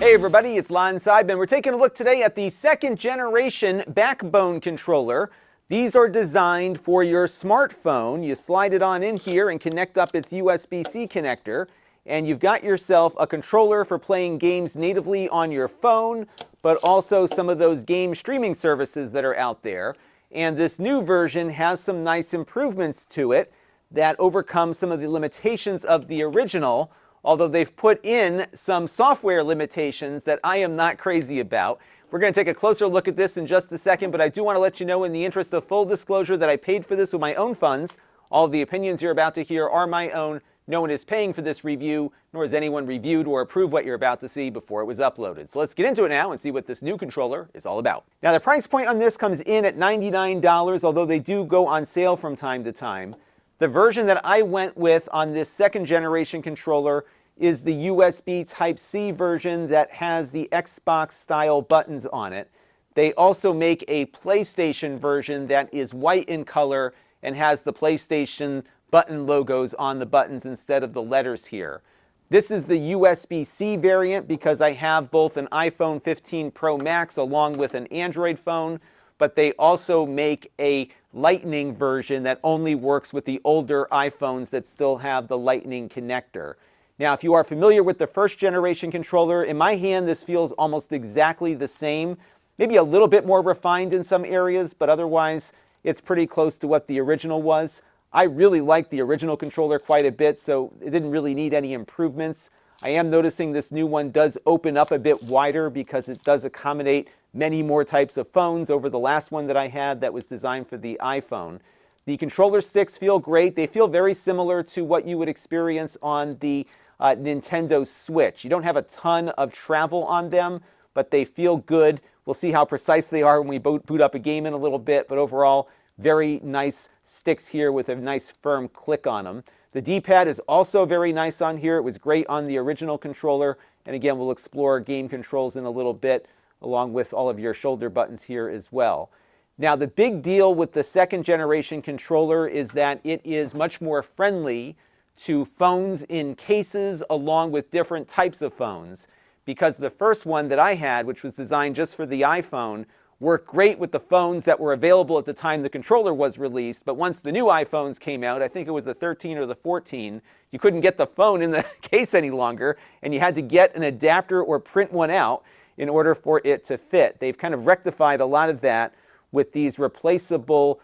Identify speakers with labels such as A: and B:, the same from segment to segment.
A: Hey everybody, it's Lon.TV, and we're taking a look today at the second generation backbone controller. These are designed for your smartphone. You slide it on in here and connect up its USB-C connector, and you've got yourself a controller for playing games natively on your phone, but also some of those game streaming services that are out there. And this new version has some nice improvements to it that overcome some of the limitations of the original, although they've put in some software limitations that I am not crazy about. We're going to take a closer look at this in just a second, but I do want to let you know, in the interest of full disclosure, that I paid for this with my own funds. All of the opinions you're about to hear are my own. No one is paying for this review, nor has anyone reviewed or approved what you're about to see before it was uploaded. So let's get into it now and see what this new controller is all about. Now, the price point on this comes in at $99, although they do go on sale from time to time. The version that I went with on this second generation controller is the USB Type-C version that has the Xbox style buttons on it. They also make a PlayStation version that is white in color and has the PlayStation button logos on the buttons instead of the letters here. This is the USB-C variant because I have both an iPhone 15 Pro Max along with an Android phone, but they also make a Lightning version that only works with the older iPhones that still have the Lightning connector. Now, if you are familiar with the first generation controller, in my hand this feels almost exactly the same, maybe a little bit more refined in some areas, but otherwise it's pretty close to what the original was. I really like the original controller quite a bit, so it didn't really need any improvements. I am noticing this new one does open up a bit wider because it does accommodate many more types of phones over the last one that I had that was designed for the iPhone. The controller sticks feel great. They feel very similar to what you would experience on the Nintendo Switch. You don't have a ton of travel on them, but they feel good. We'll see how precise they are when we boot up a game in a little bit, but overall, very nice sticks here with a nice firm click on them. The D-pad is also very nice on here. It was great on the original controller, and again, we'll explore game controls in a little bit, along with all of your shoulder buttons here as well. Now, the big deal with the second generation controller is that it is much more friendly to phones in cases along with different types of phones, because the first one that I had, which was designed just for the iPhone, worked great with the phones that were available at the time the controller was released, but once the new iPhones came out, I think it was the 13 or the 14, you couldn't get the phone in the case any longer, and you had to get an adapter or print one out in order for it to fit. They've kind of rectified a lot of that with these replaceable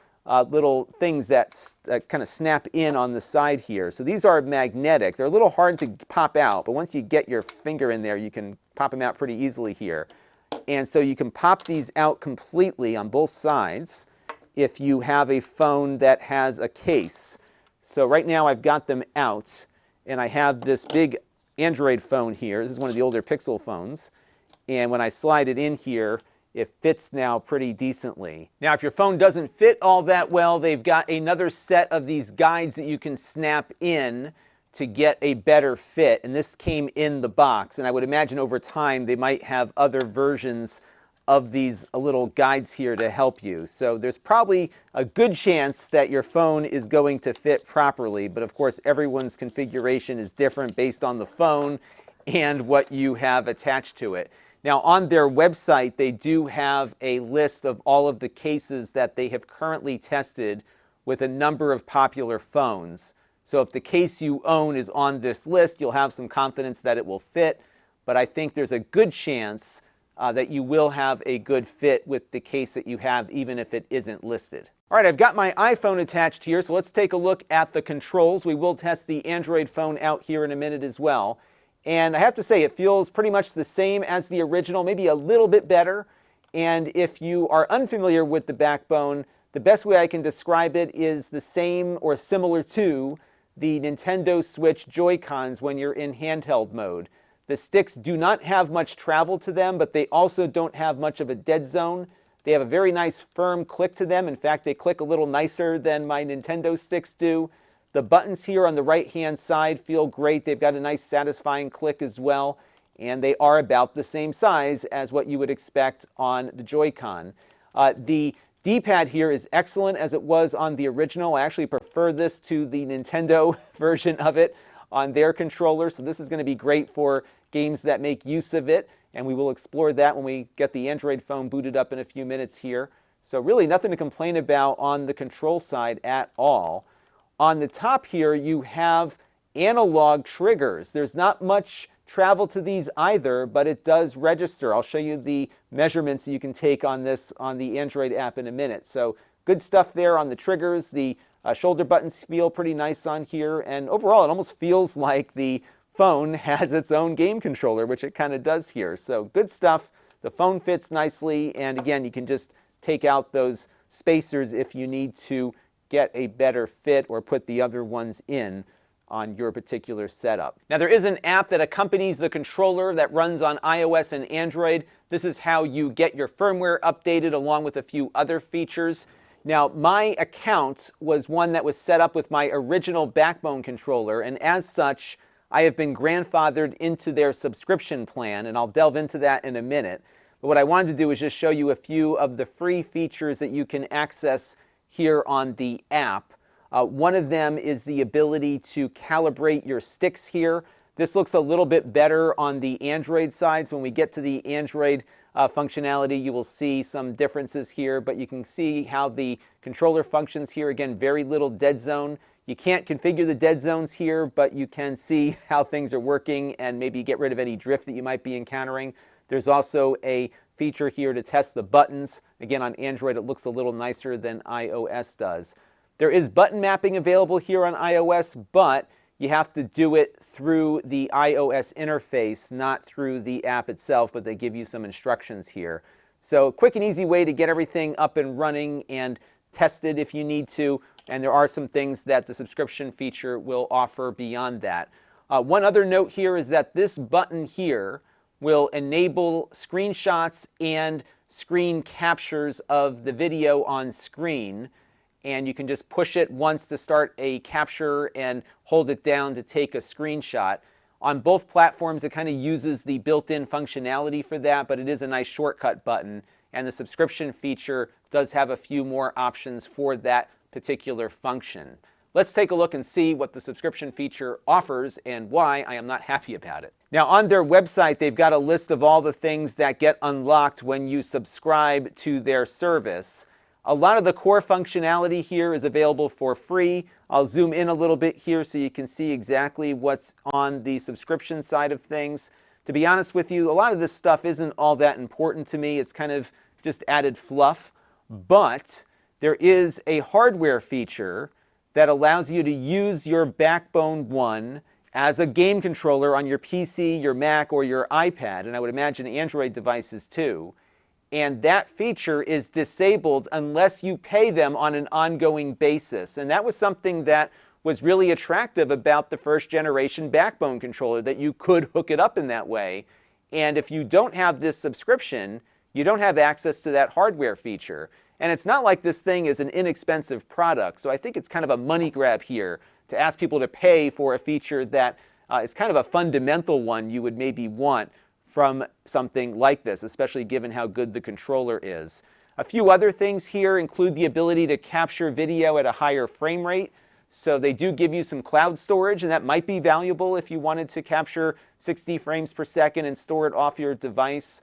A: little things that kind of snap in on the side here. So these are magnetic. They're a little hard to pop out, but once you get your finger in there, you can pop them out pretty easily here. And so you can pop these out completely on both sides if you have a phone that has a case. So right now I've got them out, and I have this big Android phone here. This is one of the older Pixel phones. And when I slide it in here, it fits now pretty decently. Now, if your phone doesn't fit all that well, they've got another set of these guides that you can snap in to get a better fit. And this came in the box. And I would imagine over time they might have other versions of these little guides here to help you. So there's probably a good chance that your phone is going to fit properly. But of course, everyone's configuration is different based on the phone and what you have attached to it. Now, on their website, they do have a list of all of the cases that they have currently tested with a number of popular phones. So if the case you own is on this list, you'll have some confidence that it will fit. But I think there's a good chance that you will have a good fit with the case that you have, even if it isn't listed. All right, I've got my iPhone attached here, so let's take a look at the controls. We will test the Android phone out here in a minute as well. And I have to say, it feels pretty much the same as the original, maybe a little bit better. And if you are unfamiliar with the backbone, the best way I can describe it is the same or similar to the Nintendo Switch Joy-Cons when you're in handheld mode. The sticks do not have much travel to them, but they also don't have much of a dead zone. They have a very nice firm click to them. In fact, they click a little nicer than my Nintendo sticks do. The buttons here on the right-hand side feel great. They've got a nice satisfying click as well, and they are about the same size as what you would expect on the Joy-Con. The D-pad here is excellent as it was on the original. I actually prefer this to the Nintendo version of it on their controller, so this is going to be great for games that make use of it. and we will explore that when we get the Android phone booted up in a few minutes here. So really nothing to complain about on the control side at all. On the top here, you have analog triggers. There's not much travel to these either, but it does register. I'll show you the measurements you can take on this on the Android app in a minute. So good stuff there on the triggers. The shoulder buttons feel pretty nice on here, and overall it almost feels like the phone has its own game controller, which it kind of does here. So good stuff. The phone fits nicely, and again, you can just take out those spacers if you need to get a better fit or put the other ones in on your particular setup. Now, there is an app that accompanies the controller that runs on iOS and Android. This is how you get your firmware updated along with a few other features. Now, my account was one that was set up with my original Backbone controller, and as such, I have been grandfathered into their subscription plan, and I'll delve into that in a minute. But what I wanted to do is just show you a few of the free features that you can access here on the app. One of them is the ability to calibrate your sticks here. This looks a little bit better on the Android side. So when we get to the Android functionality, you will see some differences here, but you can see how the controller functions here. Again, very little dead zone. You can't configure the dead zones here, but you can see how things are working and maybe get rid of any drift that you might be encountering. There's also a feature here to test the buttons. Again, on Android, it looks a little nicer than iOS does. There is button mapping available here on iOS, but you have to do it through the iOS interface, not through the app itself, but they give you some instructions here. So quick and easy way to get everything up and running and tested if you need to, and there are some things that the subscription feature will offer beyond that. One other note here is that this button here will enable screenshots and screen captures of the video on screen, and you can just push it once to start a capture and hold it down to take a screenshot. On both platforms, it kind of uses the built-in functionality for that, but it is a nice shortcut button, and the subscription feature does have a few more options for that particular function. Let's take a look and see what the subscription feature offers and why I am not happy about it. Now, on their website, they've got a list of all the things that get unlocked when you subscribe to their service. A lot of the core functionality here is available for free. I'll zoom in a little bit here so you can see exactly what's on the subscription side of things. To be honest with you, a lot of this stuff isn't all that important to me. It's kind of just added fluff. But there is a hardware feature that allows you to use your Backbone One as a game controller on your PC, your Mac, or your iPad, and I would imagine Android devices too. And that feature is disabled unless you pay them on an ongoing basis. And that was something that was really attractive about the first generation Backbone controller, that you could hook it up in that way. And if you don't have this subscription, you don't have access to that hardware feature. And it's not like this thing is an inexpensive product. So I think it's kind of a money grab here to ask people to pay for a feature that is kind of a fundamental one you would maybe want from something like this, especially given how good the controller is. A few other things here include the ability to capture video at a higher frame rate. So they do give you some cloud storage, and that might be valuable if you wanted to capture 60 frames per second and store it off your device.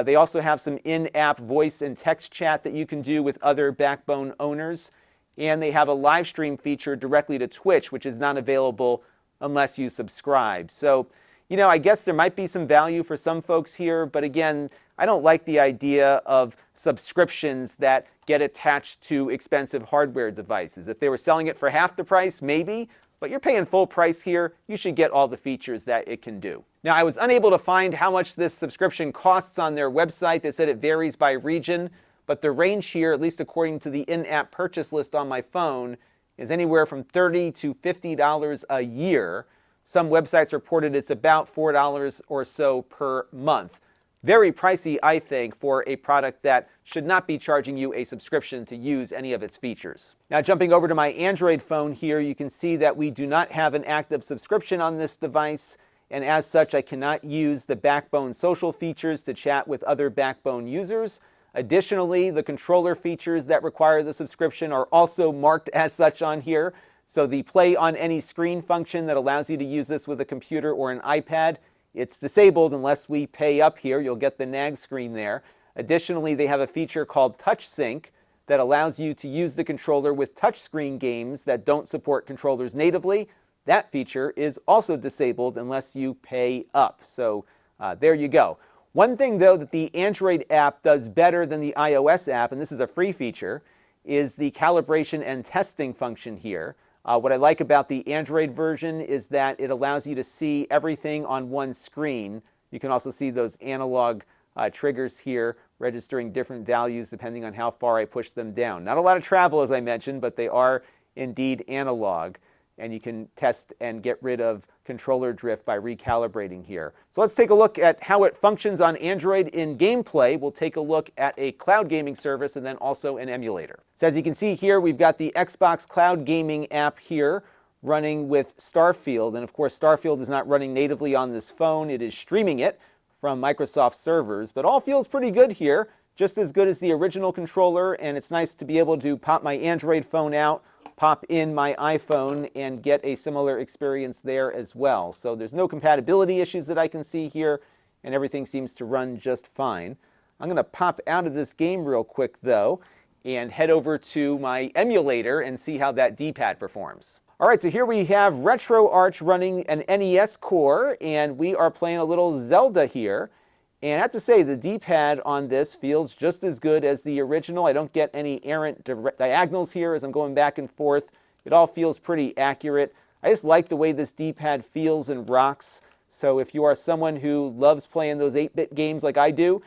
A: They also have some in-app voice and text chat that you can do with other Backbone owners. And they have a live stream feature directly to Twitch, which is not available unless you subscribe. So, you know, I guess there might be some value for some folks here, but again, I don't like the idea of subscriptions that get attached to expensive hardware devices. If they were selling it for half the price, maybe, but you're paying full price here, you should get all the features that it can do. Now, I was unable to find how much this subscription costs on their website. They said it varies by region, but the range here, at least according to the in-app purchase list on my phone, is anywhere from $30 to $50 a year. Some websites reported it's about $4 or so per month. Very pricey, I think, for a product that should not be charging you a subscription to use any of its features. Now, jumping over to my Android phone here, you can see that we do not have an active subscription on this device, and as such, I cannot use the Backbone social features to chat with other Backbone users. Additionally, the controller features that require the subscription are also marked as such on here. So the play on any screen function that allows you to use this with a computer or an iPad It's disabled unless we pay up here. You'll get the nag screen there. Additionally, they have a feature called Touch Sync that allows you to use the controller with touchscreen games that don't support controllers natively. That feature is also disabled unless you pay up. So there you go. One thing, though, that the Android app does better than the iOS app, and this is a free feature, is the calibration and testing function here. What I like about the Android version is that it allows you to see everything on one screen. You can also see those analog triggers here registering different values depending on how far I push them down. Not a lot of travel, as I mentioned, but they are indeed analog. And you can test and get rid of controller drift by recalibrating here. So let's take a look at how it functions on Android in gameplay. We'll take a look at a cloud gaming service and then also an emulator. So as you can see here, we've got the Xbox Cloud Gaming app here running with Starfield. And of course, Starfield is not running natively on this phone. It is streaming it from Microsoft servers, but all feels pretty good here, just as good as the original controller. And it's nice to be able to pop my Android phone out, pop in my iPhone, and get a similar experience there as well. So there's no compatibility issues that I can see here, and everything seems to run just fine. I'm going to pop out of this game real quick, though, and head over to my emulator and see how that D-pad performs. All right, so here we have RetroArch running an NES core, and we are playing a little Zelda here. And I have to say, the D-pad on this feels just as good as the original. I don't get any errant diagonals here as I'm going back and forth. It all feels pretty accurate. I just like the way this D-pad feels and rocks. So if you are someone who loves playing those 8-bit games like I do,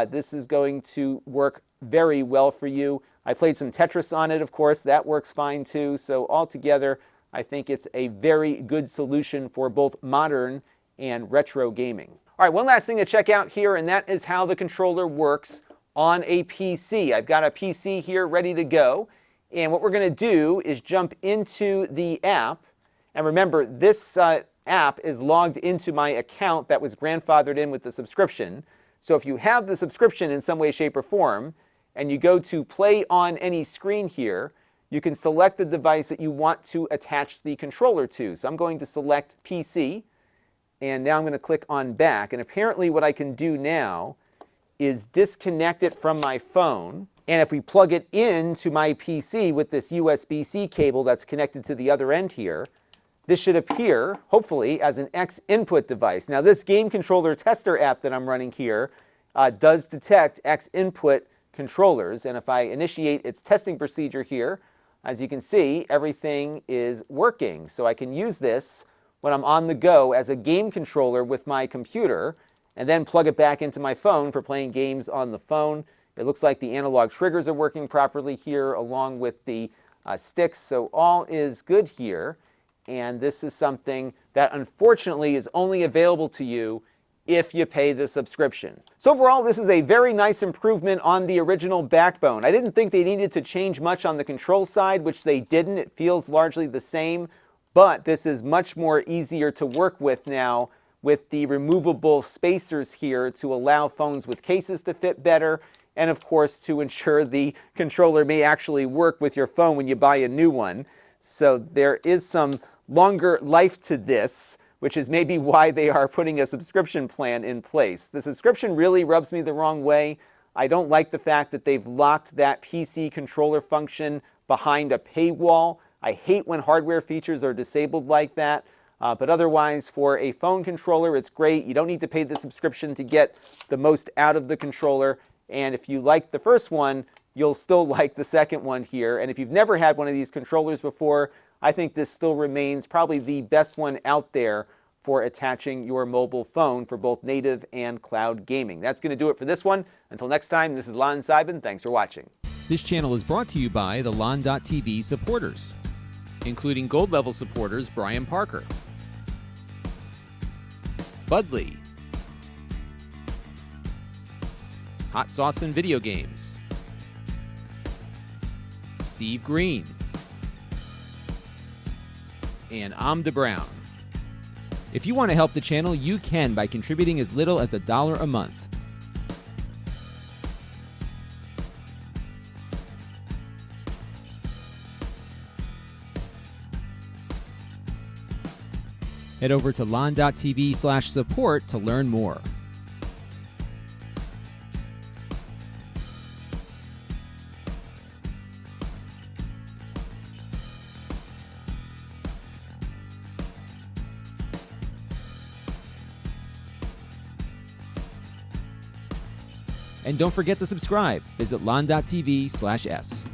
A: this is going to work very well for you. I played some Tetris on it, of course. That works fine too. So altogether, I think it's a very good solution for both modern and retro gaming. All right, one last thing to check out here, and that is how the controller works on a PC. I've got a PC here ready to go, and what we're going to do is jump into the app. And remember, this app is logged into my account that was grandfathered in with the subscription. So if you have the subscription in some way, shape, or form, and you go to play on any screen here, you can select the device that you want to attach the controller to. So I'm going to select PC. And now I'm going to click on back. And apparently what I can do now is disconnect it from my phone. And if we plug it into my PC with this USB-C cable that's connected to the other end here, this should appear, hopefully, as an X input device. Now this game controller tester app that I'm running here does detect X input controllers. And if I initiate its testing procedure here, as you can see, everything is working. So I can use this when I'm on the go as a game controller with my computer, and then plug it back into my phone for playing games on the phone. It looks like the analog triggers are working properly here along with the sticks, so all is good here. And this is something that unfortunately is only available to you if you pay the subscription. So overall, this is a very nice improvement on the original backbone. I didn't think they needed to change much on the control side, which they didn't. It feels largely the same. But this is much more easier to work with now with the removable spacers here to allow phones with cases to fit better, and of course to ensure the controller may actually work with your phone when you buy a new one. So there is some longer life to this, which is maybe why they are putting a subscription plan in place. The subscription really rubs me the wrong way. I don't like the fact that they've locked that PC controller function behind a paywall. I hate when hardware features are disabled like that, but otherwise for a phone controller, it's great. You don't need to pay the subscription to get the most out of the controller. And if you like the first one, you'll still like the second one here. And if you've never had one of these controllers before, I think this still remains probably the best one out there for attaching your mobile phone for both native and cloud gaming. That's going to do it for this one. Until next time, this is Lon.TV. Thanks for watching.
B: This channel is brought to you by the Lon.TV supporters, including gold level supporters Brian Parker, Budley, Hot Sauce and Video Games, Steve Green, and Amda Brown. If you want to help the channel, you can by contributing as little as $1 a month. Head over to Lon.TV/support to learn more. And don't forget to subscribe. Visit Lon.TV/s.